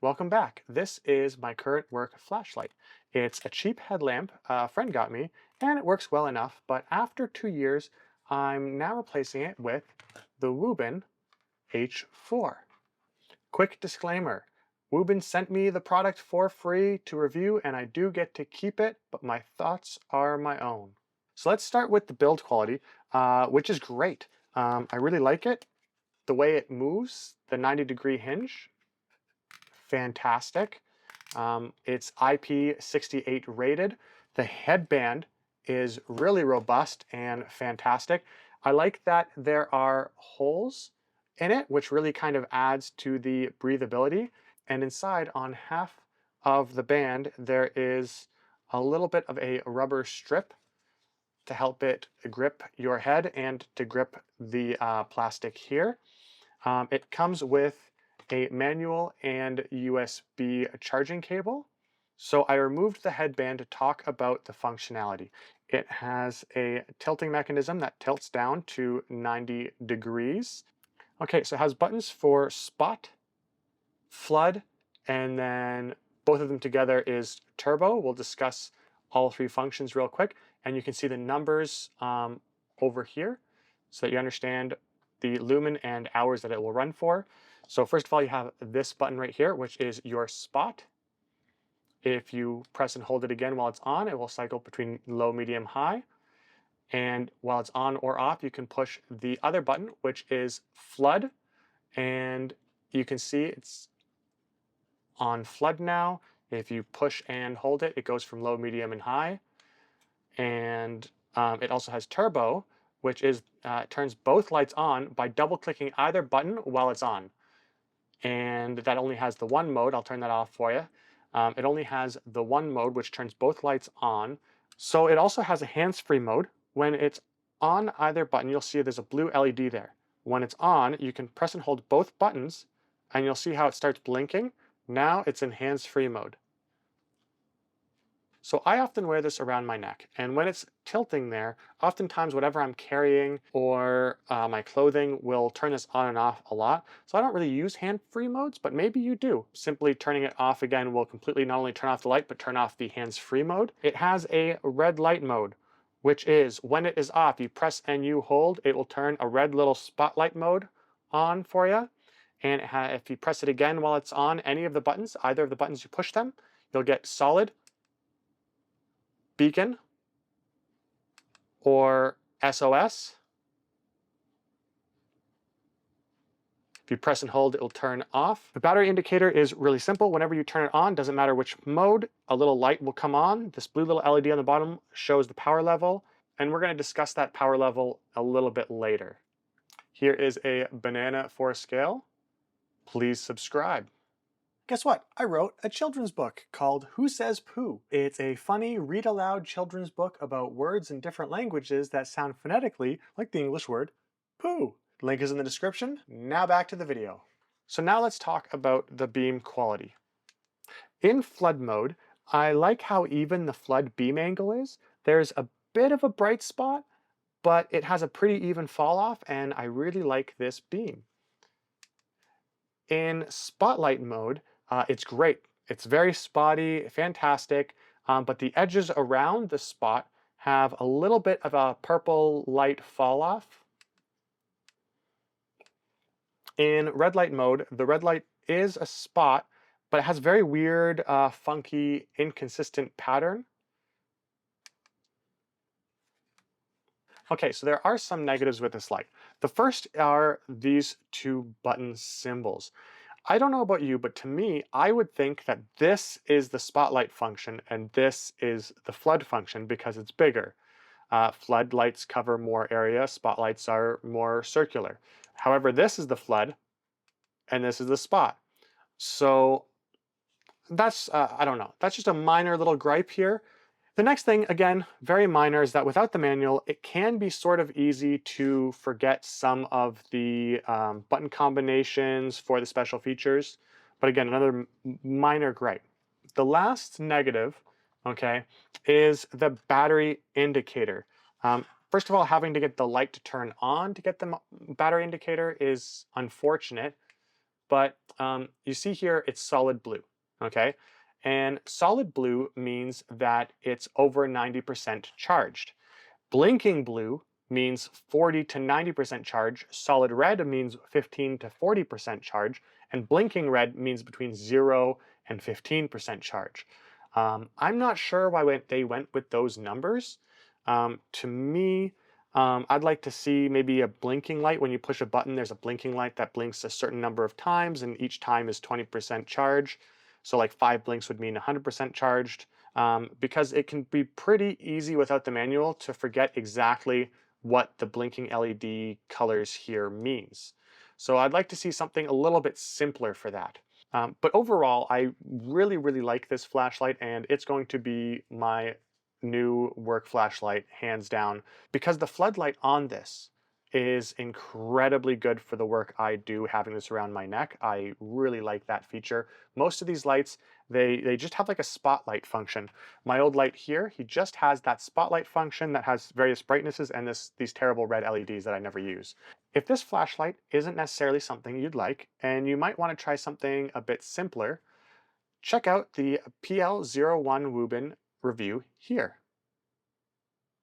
Welcome back. This is my current work flashlight. It's a cheap headlamp a friend got me, and it works well enough, but after 2 years, I'm now replacing it with the Wuben H4. Quick disclaimer, Wuben sent me the product for free to review, and I do get to keep it, but my thoughts are my own. So let's start with the build quality, which is great. I really like it. The way it moves, the 90-degree hinge, fantastic. It's IP68 rated. The headband is really robust and fantastic. I like that there are holes in it, which really kind of adds to the breathability. And inside, on half of the band, there is a little bit of a rubber strip to help it grip your head and to grip the plastic here. It comes with a manual and USB charging cable. So I removed the headband to talk about the functionality. It has a tilting mechanism that tilts down to 90 degrees. Okay, so it has buttons for spot, flood, and then both of them together is turbo. We'll discuss all three functions real quick, and you can see the numbers over here so that you understand the lumen and hours that it will run for. So first of all, you have this button right here, which is your spot. If you press and hold it again while it's on, it will cycle between low, medium, high. And while it's on or off, you can push the other button, which is flood. And you can see it's on flood now. If you push and hold it, it goes from low, medium, and high. And it also has turbo, which is turns both lights on by double clicking either button while it's on. And that only has the one mode. I'll turn that off for you. It only has the one mode, which turns both lights on. So it also has a hands-free mode. When it's on either button, you'll see there's a blue LED there. When it's on, you can press and hold both buttons, and you'll see how it starts blinking. Now it's in hands-free mode. So I often wear this around my neck, and when it's tilting there, oftentimes whatever I'm carrying or my clothing will turn this on and off a lot. So I don't really use hand-free modes, but maybe you do. Simply turning it off again will completely not only turn off the light, but turn off the hands-free mode. It has a red light mode, which is when it is off, you press and you hold, it will turn a red little spotlight mode on for you. And if you press it again while it's on any of the buttons, either of the buttons you push them, you'll get solid, beacon, or SOS. If you press and hold, it will turn off. The battery indicator is really simple. Whenever you turn it on, doesn't matter which mode, a little light will come on. This blue little LED on the bottom shows the power level, and we're going to discuss that power level a little bit later. Here is a banana for scale. Please subscribe. Guess what? I wrote a children's book called Who Says Pooh? It's a funny, read-aloud children's book about words in different languages that sound phonetically like the English word poo. Link is in the description. Now back to the video. So now let's talk about the beam quality. In flood mode, I like how even the flood beam angle is. There's a bit of a bright spot, but it has a pretty even fall off, and I really like this beam. In spotlight mode, it's great. It's very spotty, fantastic, but the edges around the spot have a little bit of a purple light fall off. In red light mode, the red light is a spot, but it has very weird, funky, inconsistent pattern. Okay, so there are some negatives with this light. The first are these two button symbols. I don't know about you, but to me, I would think that this is the spotlight function and this is the flood function because it's bigger. Floodlights cover more area, spotlights are more circular. However, this is the flood and this is the spot. So that's, I don't know, that's just a minor little gripe here. The next thing, again, very minor, is that without the manual, it can be sort of easy to forget some of the button combinations for the special features. But again, another minor gripe. The last negative, okay, is the battery indicator. First of all, having to get the light to turn on to get the battery indicator is unfortunate. But you see here it's solid blue, okay? And solid blue means that it's over 90% charged. Blinking blue means 40 to 90% charge. Solid red means 15 to 40% charge. And blinking red means between 0 and 15% charge. I'm not sure why they went with those numbers. To me, I'd like to see maybe a blinking light. When you push a button, there's a blinking light that blinks a certain number of times, and each time is 20% charge. So like 5 blinks would mean 100% charged. Because it can be pretty easy without the manual to forget exactly what the blinking LED colors here means. So I'd like to see something a little bit simpler for that. But overall, I really like this flashlight, and it's going to be my new work flashlight, hands down, because the floodlight on this is incredibly good for the work I do having this around my neck. I really like that feature. Most of these lights, they just have like a spotlight function. My old light here, he just has that spotlight function that has various brightnesses and these terrible red LEDs that I never use. If this flashlight isn't necessarily something you'd like, and you might want to try something a bit simpler, check out the PL01 Wuben review here.